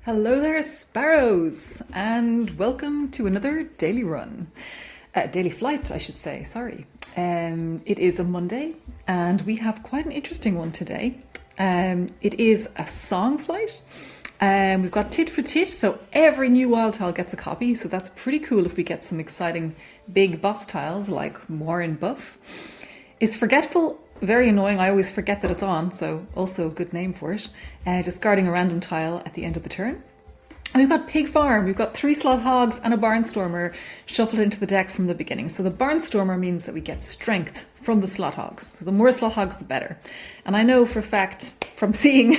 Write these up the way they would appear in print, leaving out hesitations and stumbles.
Hello there, sparrows, and welcome to another daily run. Daily flight, I should say, sorry. It is a Monday, and we have quite an interesting one today. It is a song flight. We've got tit for tit, so every new wild tile gets a copy, so that's pretty cool if we get some exciting big boss tiles like Warren Buff. It's forgetful. Very annoying, I always forget that it's on, so also a good name for it. Discarding a random tile at the end of the turn. And we've got Pig Farm, we've got 3 Slot Hogs and a Barnstormer shuffled into the deck from the beginning. So the Barnstormer means that we get strength from the Slot Hogs. So the more Slot Hogs, the better. And I know for a fact, from seeing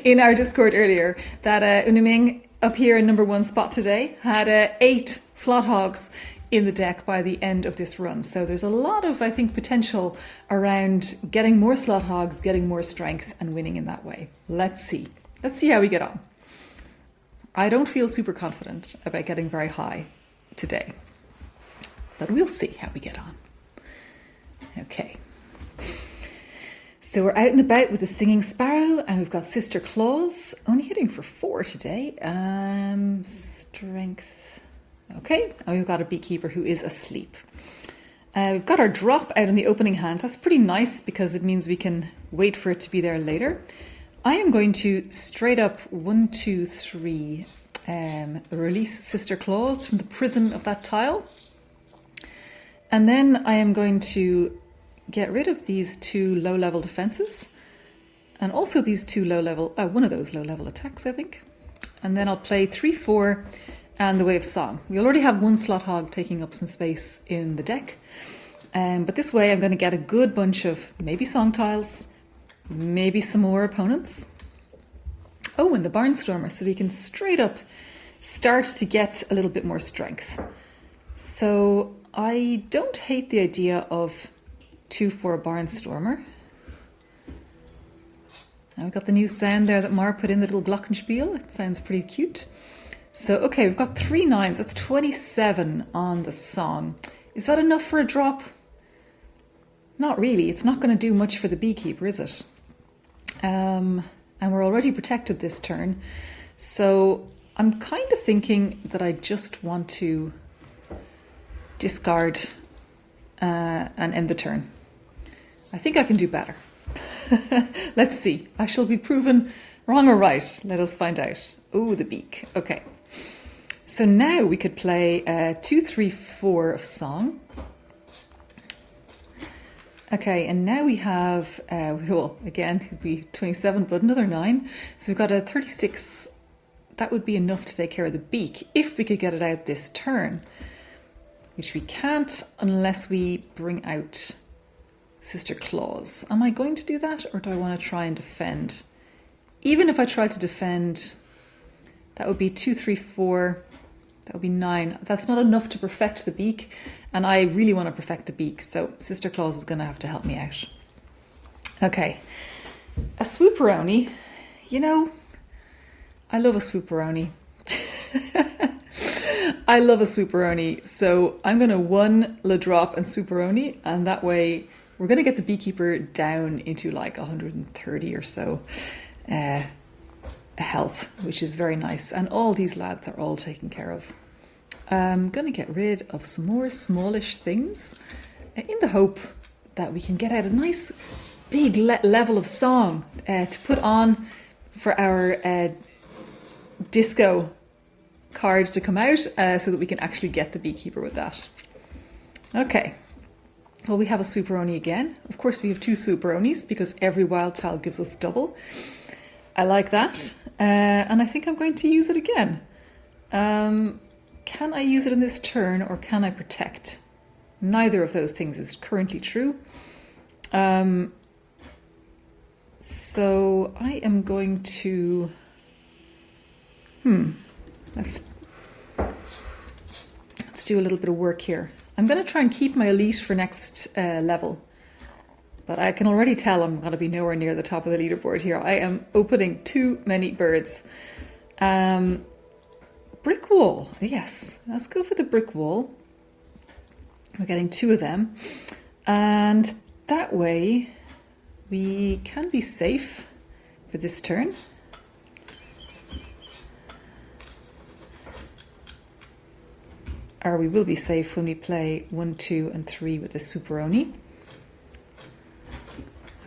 in our Discord earlier, that Uniming up here in number 1 spot today had 8 Slot Hogs in the deck by the end of this run. So there's a lot of, I think, potential around getting more Slot Hogs, getting more strength and winning in that way. Let's see. Let's see how we get on. I don't feel super confident about getting very high today, but we'll see how we get on. Okay. So we're out and about with the Singing Sparrow, and we've got Sister Claus, only hitting for 4 today. Strength. Okay, and we've got a Beekeeper who is asleep. We've got our drop out in the opening hand. That's pretty nice because it means we can wait for it to be there later. I am going to straight up 1, 2, 3 release Sister Claus from the prison of that tile. And then I am going to get rid of these 2 low-level defenses. And also these 2 low-level, one of those low-level attacks, I think. And then I'll play 3, 4... and the Way of Song. We already have 1 Slot Hog taking up some space in the deck. But this way I'm going to get a good bunch of maybe song tiles, maybe some more opponents. Oh, and the Barnstormer, so we can straight up start to get a little bit more strength. So I don't hate the idea of 2 for a Barnstormer. Now we've got the new sound there that Mar put in, the little glockenspiel. It sounds pretty cute. So, okay, we've got 3 9s. That's 27 on the song. Is that enough for a drop? Not really. It's not going to do much for the Beekeeper, is it? And we're already protected this turn. So I'm kind of thinking that I just want to discard and end the turn. I think I can do better. Let's see. I shall be proven wrong or right. Let us find out. Oh, the beak. Okay. So now we could play 2, 3, 4 of song. Okay, and now we have, well, again, it would be 27, but another 9. So we've got a 36. That would be enough to take care of the beak if we could get it out this turn, which we can't unless we bring out Sister Claus. Am I going to do that, or do I want to try and defend? Even if I try to defend, that would be 2, 3, 4. That would be 9. That's not enough to perfect the beak, and I really want to perfect the beak, so Sister Claus is going to have to help me out. Okay, a Swooperoni. You know, I love a Swooperoni. I love a Swooperoni, so I'm going to 1 Le Drop and Swooperoni, and that way we're going to get the Beekeeper down into like 130 or so. Health, which is very nice, and all these lads are all taken care of. I'm going to get rid of some more smallish things in the hope that we can get out a nice big level of song to put on for our disco card to come out so that we can actually get the Beekeeper with that. Okay, well, we have a Swooperoni again. Of course we have 2 Swooperonis because every wild tile gives us double. I like that, and I think I'm going to use it again. Can I use it in this turn, or can I protect? Neither of those things is currently true. So I am going to... Let's do a little bit of work here. I'm going to try and keep my elite for next level. But I can already tell I'm going to be nowhere near the top of the leaderboard here. I am opening too many birds. Brick wall. Yes, let's go for the brick wall. We're getting 2 of them. And that way we can be safe for this turn. or we will be safe when we play 1, 2, and 3 with the Superoni.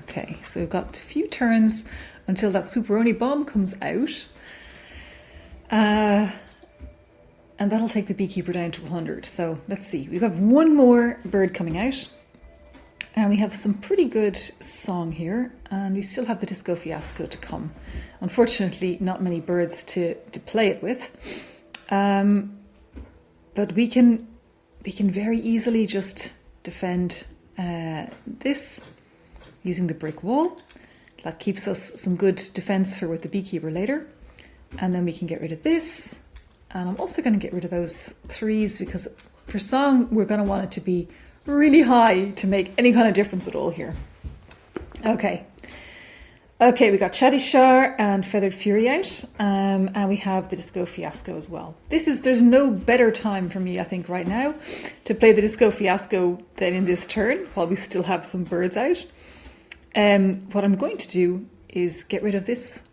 Okay, so we've got a few turns until that Superoni bomb comes out. And that'll take the beekeeper down to 100. So let's see, we've got one more bird coming out. And we have some pretty good song here. And we still have the Disco Fiasco to come. Unfortunately, not many birds to play it with. But we can very easily just defend this using the brick wall. That keeps us some good defense for with the beekeeper later. And then we can get rid of this. And I'm also going to get rid of those 3s because for song, we're going to want it to be really high to make any kind of difference at all here. Okay. Okay, we got Chatty Shar and Feathered Fury out. And we have the Disco Fiasco as well. There's no better time for me, I think, right now to play the Disco Fiasco than in this turn while we still have some birds out. What I'm going to do is get rid of this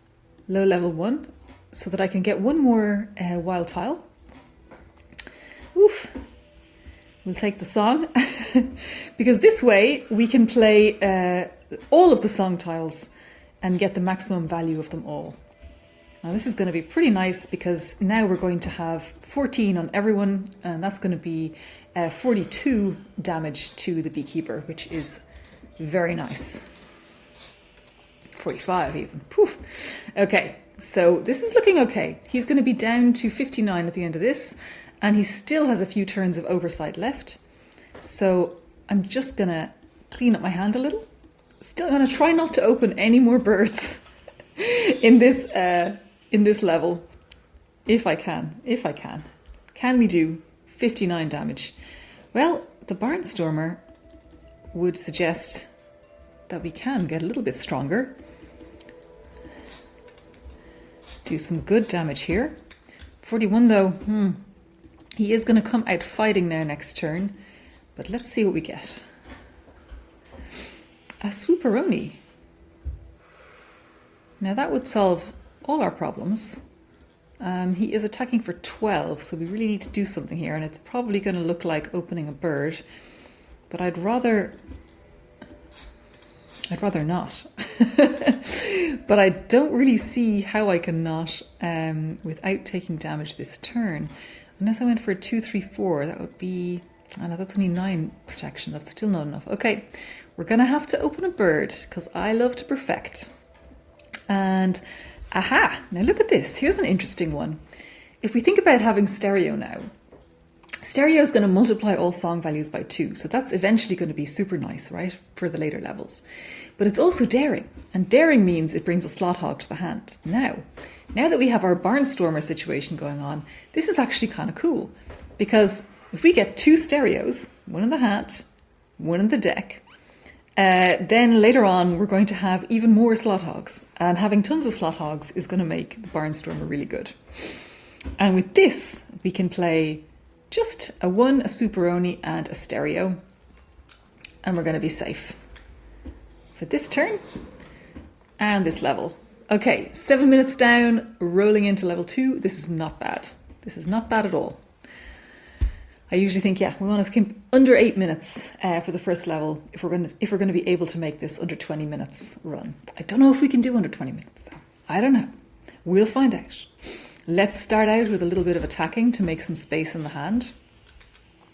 low level 1 so that I can get one more wild tile. Oof. We'll take the song because this way we can play all of the song tiles and get the maximum value of them all. Now this is going to be pretty nice because now we're going to have 14 on everyone, and that's going to be 42 damage to the beekeeper, which is very nice. 45 even. Poof. Okay, so this is looking okay. He's going to be down to 59 at the end of this, and he still has a few turns of oversight left. So I'm just going to clean up my hand a little. Still going to try not to open any more birds in this level, if I can. Can we do 59 damage? Well, the Barnstormer would suggest that we can get a little bit stronger. Do some good damage here. 41 though, he is going to come out fighting now next turn. But let's see what we get. A Swooperoni. Now that would solve all our problems. He is attacking for 12, so we really need to do something here. And it's probably going to look like opening a bird. But I'd rather not. But I don't really see how I can not without taking damage this turn. Unless I went for a 2, 3, 4, that would be... Oh no, that's only 9 protection. That's still not enough. Okay, we're going to have to open a bird because I love to perfect. And aha, now look at this. Here's an interesting one. If we think about having stereo now, stereo is going to multiply all song values by 2. So that's eventually going to be super nice, right, for the later levels. But it's also daring. And daring means it brings a slot hog to the hand. Now that we have our Barnstormer situation going on, this is actually kind of cool. Because if we get 2 stereos, one in the hat, one in the deck, then later on we're going to have even more slot hogs. And having tons of slot hogs is going to make the Barnstormer really good. And with this, we can play just a 1, a Superoni, and a stereo. And we're going to be safe for this turn and this level. Okay, 7 minutes down, rolling into level 2. This is not bad. This is not bad at all. I usually think, we want to keep under 8 minutes for the first level if we're going to be able to make this under 20 minutes run. I don't know if we can do under 20 minutes though. I don't know. We'll find out. Let's start out with a little bit of attacking to make some space in the hand.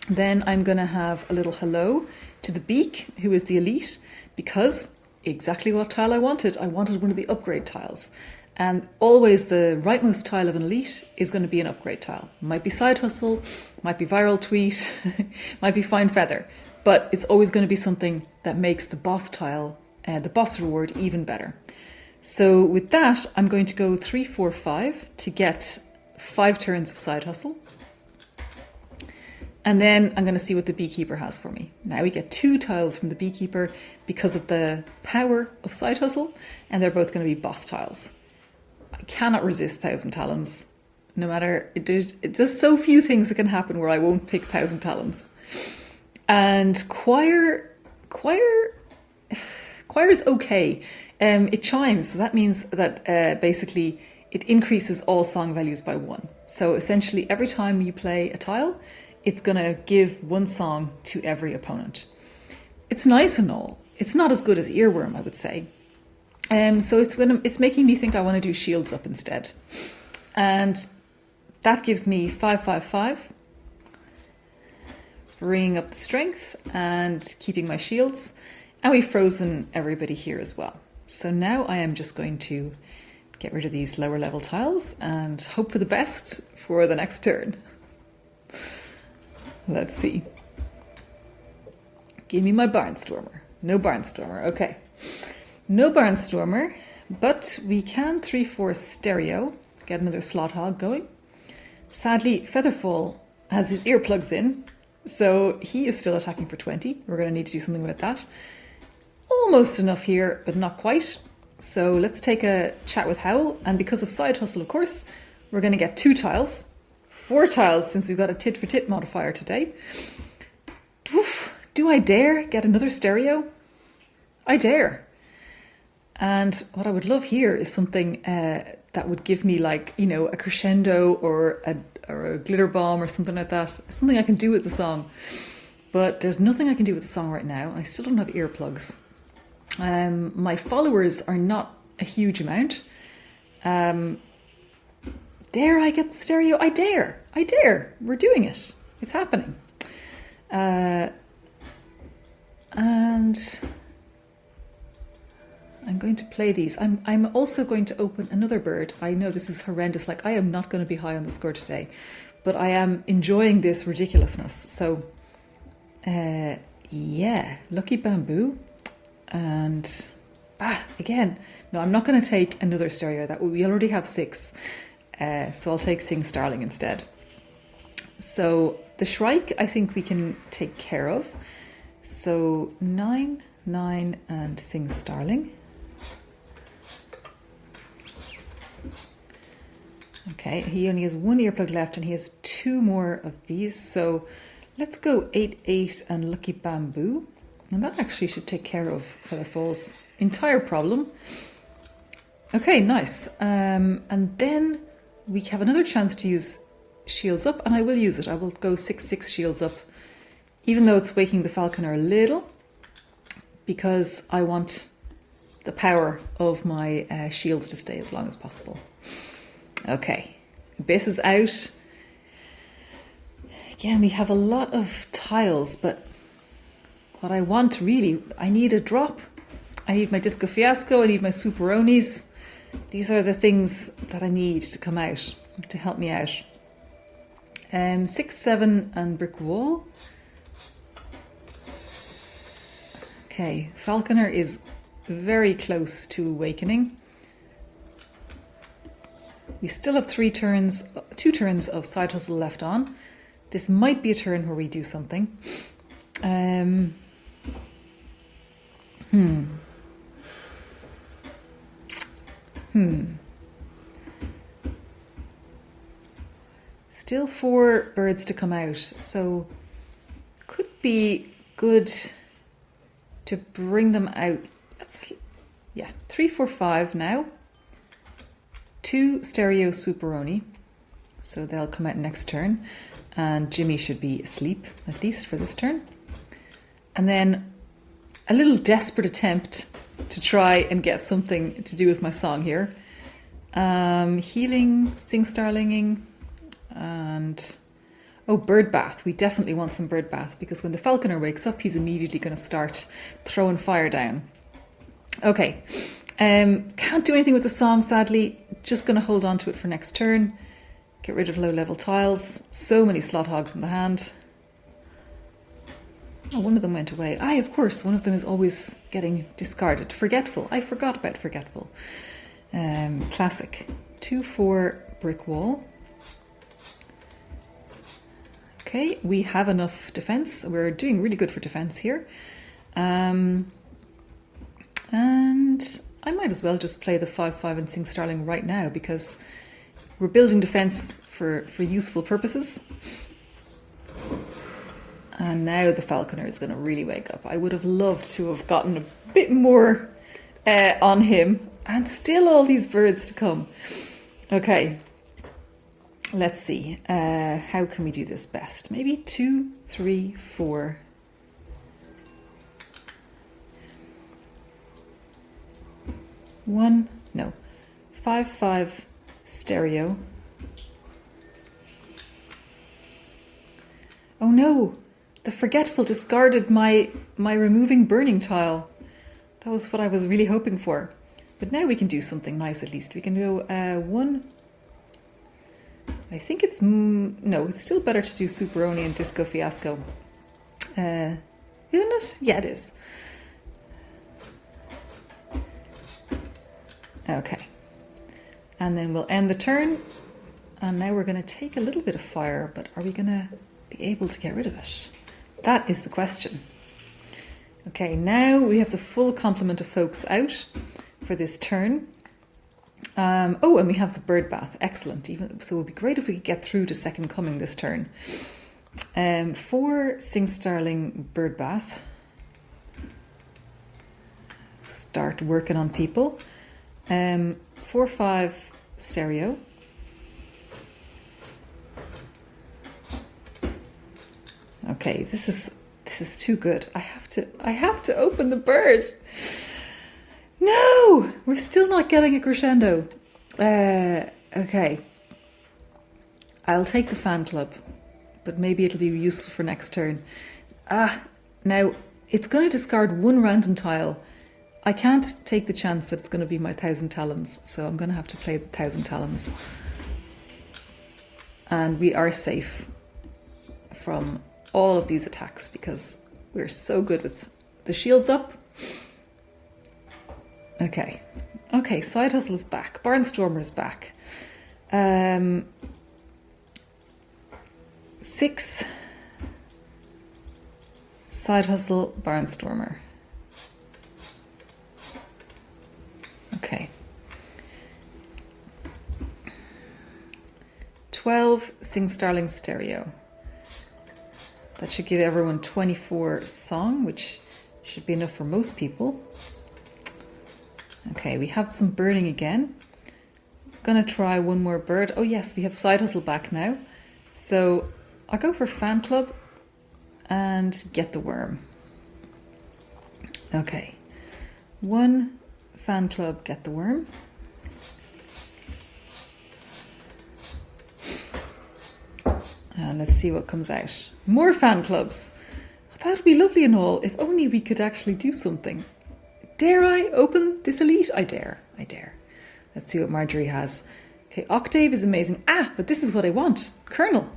Then I'm going to have a little hello to the beak, who is the elite, because exactly what tile I wanted. I wanted one of the upgrade tiles. And always the rightmost tile of an elite is going to be an upgrade tile. Might be side hustle, might be viral tweet, might be fine feather, but it's always going to be something that makes the boss tile, the boss reward, even better. So with that, I'm going to go 3, 4, 5 to get 5 turns of side hustle. And then I'm going to see what the beekeeper has for me. Now we get 2 tiles from the beekeeper because of the power of side hustle, and they're both going to be boss tiles. I cannot resist 1,000 talons. No matter, there's just so few things that can happen where I won't pick 1,000 talons. And choir is okay. It chimes, so that means that basically it increases all song values by 1. So essentially every time you play a tile, it's going to give one song to every opponent. It's nice and all. It's not as good as Earworm, I would say. So it's making me think I want to do Shields Up instead. And that gives me 555. Bringing up the strength and keeping my shields. And we've frozen everybody here as well. So now I am just going to get rid of these lower level tiles and hope for the best for the next turn. Let's see. Give me my Barnstormer. No Barnstormer. Okay. No Barnstormer, but we can 3-4 stereo. Get another slot hog going. Sadly, Featherfall has his earplugs in, so he is still attacking for 20. We're going to need to do something about that. Almost enough here, but not quite. So let's take a chat with Howl, and because of Side Hustle, of course, we're going to get 2 tiles. 4 tiles since we've got a tit for tit modifier today. Oof, do I dare get another stereo? I dare. And what I would love here is something that would give me, like, you know, a crescendo or a glitter bomb or something like that. Something I can do with the song. But there's nothing I can do with the song right now. I still don't have earplugs. My followers are not a huge amount. Dare I get the stereo? I dare. I dare. We're doing it. It's happening. And I'm going to play these. I'm also going to open another bird. I know this is horrendous. Like, I am not going to be high on the score today, but I am enjoying this ridiculousness. So, yeah, Lucky Bamboo. And, again, no, I'm not going to take another stereo. We already have 6. So I'll take Sing Starling instead. So the Shrike, I think we can take care of. So 9, 9, and Sing Starling. Okay, he only has 1 earplug left and he has 2 more of these. So let's go 8, 8 and Lucky Bamboo. And that actually should take care of Featherfall's entire problem. Okay, nice. And then we have another chance to use Shields Up, and I will use it. I will go 6, 6 Shields Up, even though it's waking the Falconer a little, because I want the power of my shields to stay as long as possible. Okay, Abyss is out. Again, we have a lot of tiles, but what I want really, I need a drop. I need my Disco Fiasco, I need my Swooperonis. These are the things that I need to come out, to help me out. 6, 7 and Brick Wall. Okay, Falconer is very close to awakening. We still have 2 turns of Side Hustle left on. This might be a turn where we do something. Still 4 birds to come out, so could be good to bring them out. 3, 4, 5 now. 2 stereo Swooperoni, so they'll come out next turn, and Jimmy should be asleep at least for this turn. And then a little desperate attempt to try and get something to do with my song here. Healing, Sing Starlinging, and Bird Bath. We definitely want some Bird Bath, because when the Falconer wakes up, he's immediately going to start throwing fire down. Okay, can't do anything with the song, sadly. Just going to hold on to it for next turn. Get rid of low level tiles. So many slot hogs in the hand. Oh, one of them went away. Of course, one of them is always getting discarded. Forgetful. I forgot about Forgetful. Classic. 2, 4 Brick Wall. Okay, we have enough defense. We're doing really good for defense here. And I might as well just play the 5, 5 and Sing Starling right now, because we're building defense for useful purposes. And now the Falconer is going to really wake up. I would have loved to have gotten a bit more on him, and still all these birds to come. Okay. Let's see. How can we do this best? Maybe 2, 3, 4. One, no, 5, 5 stereo. Oh no, the forgetful discarded my removing burning tile. That was what I was really hoping for. But now we can do something nice at least. We can do 1. I think it's, no, it's still better to do Superoni and Disco Fiasco. Isn't it? Yeah, it is. Okay. And then we'll end the turn. And now we're going to take a little bit of fire, but are we going to be able to get rid of it? That is the question. Okay, now we have the full complement of folks out for this turn. Oh, and we have the bird bath. Excellent. So it would be great if we could get through to second coming this turn. 4 Sing Starling bird bath. Start working on people. 4, 5 stereo. Okay, this is too good. I have to open the bird. No, we're still not getting a crescendo. Okay. I'll take the fan club, but maybe it'll be useful for next turn. Now it's going to discard 1 random tile. I can't take the chance that it's going to be my 1,000 talons, so I'm going to have to play the 1,000 talons. And we are safe from all of these attacks because we're so good with the shields up. Okay, Side Hustle is back. Barnstormer is back. 6 Side Hustle, Barnstormer. Okay. 12 Sing Starling Stereo. That should give everyone 24 song, which should be enough for most people. Okay, we have some burning again. Gonna try one more bird. Oh yes, we have Side Hustle back now. So I'll go for Fan Club and get the worm. Okay, 1 Fan Club, get the worm. And let's see what comes out. More fan clubs. That would be lovely and all, if only we could actually do something. Dare I open this elite? I dare. Let's see what Marjorie has. Okay, Octave is amazing. But this is what I want. Colonel.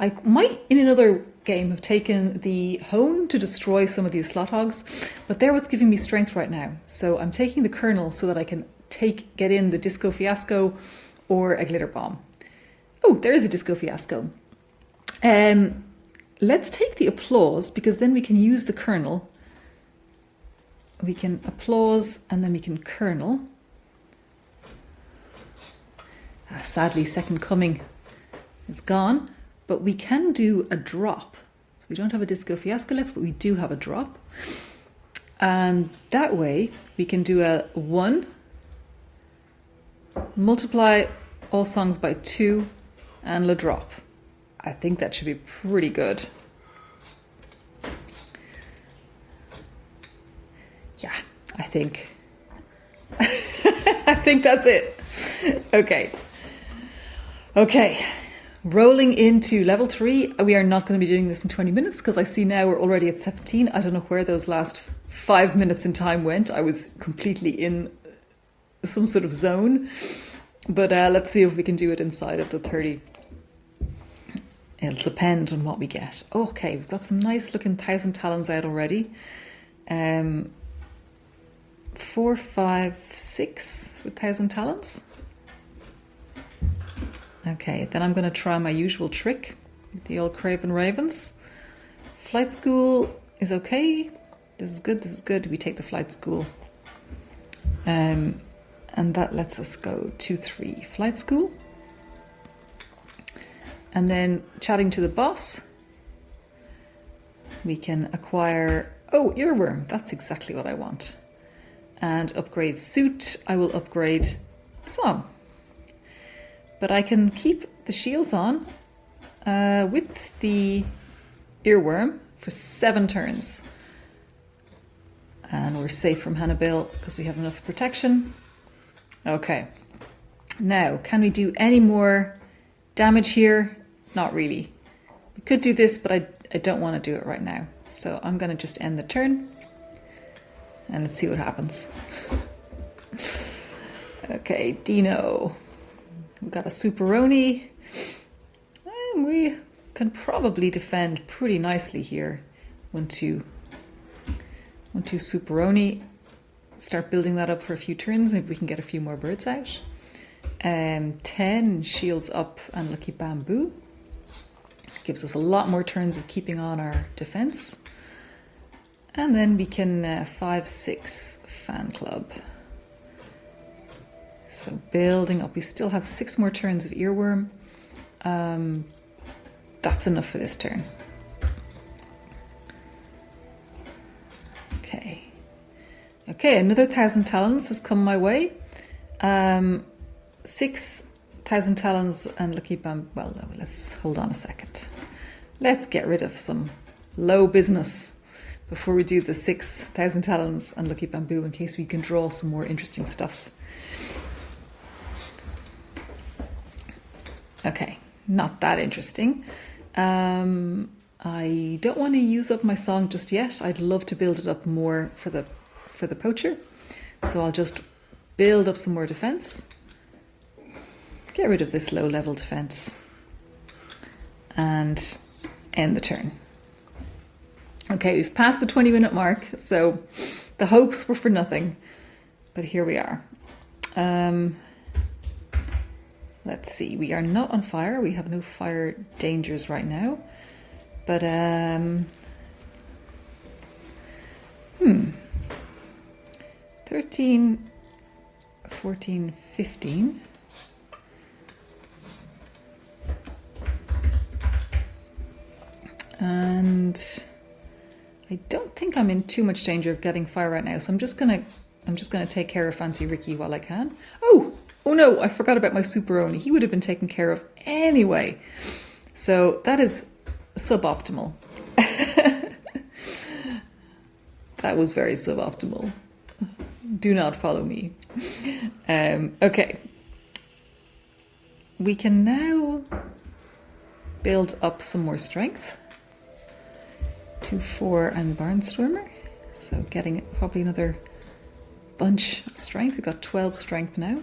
I might, in another game, have taken the Hone to destroy some of these slot hogs, but they're what's giving me strength right now. So I'm taking the Colonel so that I can get in the Disco Fiasco or a Glitter Bomb. Oh, there is a Disco Fiasco. Let's take the applause, because then we can use the Colonel. We can applause and then we can Colonel. Sadly, Second Coming is gone, but we can do a drop. So we don't have a Disco Fiasco left, but we do have a drop. And that way we can do a 1, multiply all songs by 2, and le drop. I think that should be pretty good. Yeah, I think that's it. Okay. Rolling into level 3. We are not going to be doing this in 20 minutes because I see now we're already at 17. I don't know where those last 5 minutes in time went. I was completely in some sort of zone. But let's see if we can do it inside of the 30. It'll depend on what we get. Okay, we've got some nice looking 1,000 talons out already. 4, 5, 6 with 1,000 talons. Okay, then I'm going to try my usual trick with the old Craven Ravens. Flight School is okay. This is good. We take the Flight School. And that lets us go 2, 3 Flight School. And then chatting to the boss, we can acquire, earworm. That's exactly what I want. And upgrade suit. I will upgrade song. But I can keep the shields on with the earworm for 7 turns. And we're safe from Hannah Bill because we have enough protection. Okay. Now, can we do any more damage here? Not really. We could do this, but I don't want to do it right now. So I'm going to just end the turn. And let's see what happens. Okay, Dino. We've got a Superoni. And we can probably defend pretty nicely here. 1-2. 1-2 Superoni. Start building that up for a few turns. Maybe we can get a few more birds out. 10 shields up and Lucky Bamboo. Gives us a lot more turns of keeping on our defense. And then we can 5-6 Fan Club. So building up. We still have 6 more turns of Earworm. That's enough for this turn. Okay, another 1,000 talons has come my way. 6,000 talons and Lucky Bamboo. Well, no, let's hold on a second. Let's get rid of some low business before we do the 6,000 talons and Lucky Bamboo in case we can draw some more interesting stuff. Okay, not that interesting. I don't want to use up my song just yet. I'd love to build it up more for the poacher. So I'll just build up some more defense. Get rid of this low level defense. And end the turn. Okay, we've passed the 20-minute mark, so the hopes were for nothing. But here we are. Let's see, we are not on fire. We have no fire dangers right now. But, 13, 14, 15. And I don't think I'm in too much danger of getting fire right now, so I'm just gonna take care of Fancy Ricky while I can. Oh no, I forgot about my Superoni. He would have been taken care of anyway. So that is suboptimal. That was very suboptimal. Do not follow me. Okay. We can now build up some more strength. 2-4 and Barnstormer. So getting probably another bunch of strength. We've got 12 strength now.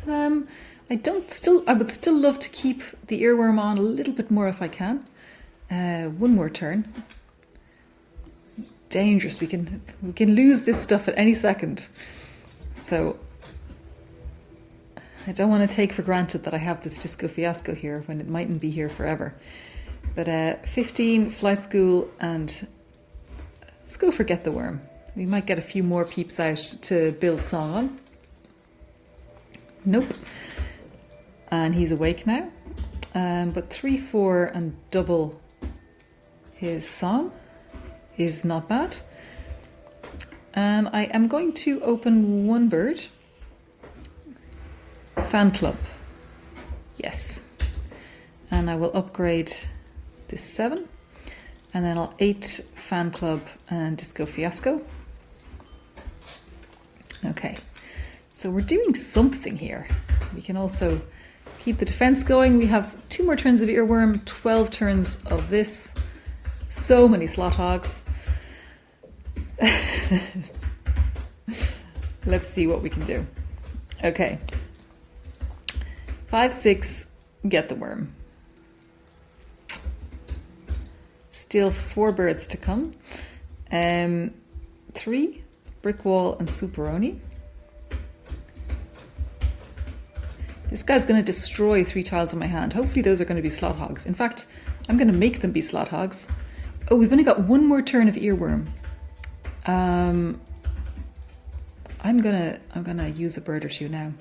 I would still love to keep the earworm on a little bit more if I can. One more turn. Dangerous. We can lose this stuff at any second. So I don't want to take for granted that I have this Disco Fiasco here when it mightn't be here forever. But 15 Flight School, and let's go for Get the Worm. We might get a few more peeps out to build song on. Nope. And he's awake now. But 3-4 and double his song is not bad. And I am going to open one bird. Fan Club. Yes. And I will upgrade this 7. And then I'll 8 Fan Club and Disco Fiasco. Okay. So we're doing something here. We can also keep the defense going. We have 2 more turns of Earworm, 12 turns of this. So many slot hogs. Let's see what we can do. Okay. 5-6, Get the Worm. Still 4 birds to come. 3, Brick Wall and Superoni. This guy's going to destroy 3 tiles on my hand. Hopefully those are going to be slot hogs. In fact, I'm going to make them be slot hogs. Oh, we've only got 1 more turn of Earworm. I'm gonna use a bird or 2 now.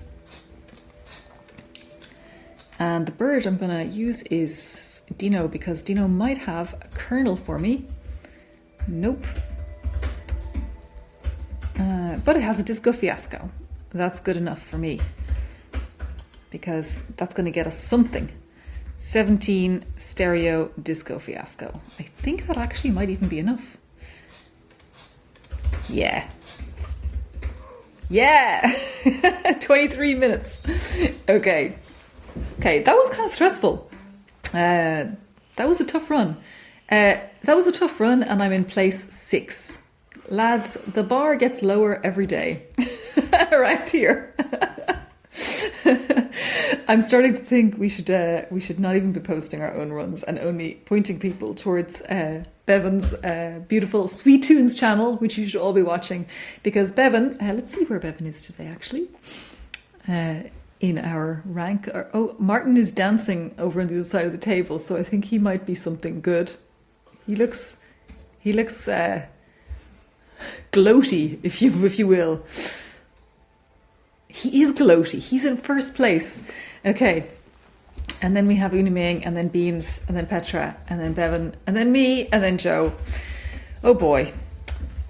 And the bird I'm gonna use is Dino, because Dino might have a kernel for me. Nope. But it has a Disco Fiasco. That's good enough for me. because that's going to get us something. 17 stereo disco fiasco. I think that actually might even be enough. Yeah. Yeah. 23 minutes. Okay, that was kind of stressful. That was a tough run. And I'm in place 6. Lads, the bar gets lower every day around here. I'm starting to think we should not even be posting our own runs and only pointing people towards Bevan's beautiful Sweet Tunes channel, which you should all be watching, because Bevan, let's see where Bevan is today actually. In our rank, Martin is dancing over on the other side of the table, so I think he might be something good. He looks gloaty, if you will. He is gloaty. He's in first place. Okay. And then we have Una Ming, and then Beans, and then Petra, and then Bevan, and then me, and then Joe. Oh boy.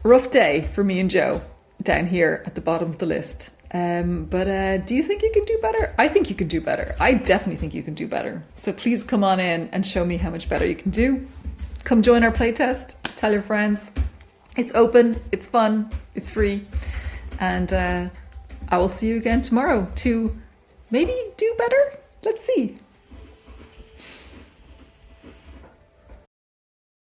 Rough day for me and Joe down here at the bottom of the list. But do you think you can do better? I think you can do better. I definitely think you can do better. So please come on in and show me how much better you can do. Come join our playtest. Tell your friends. It's open. It's fun. It's free. And I will see you again tomorrow to maybe do better. Let's see.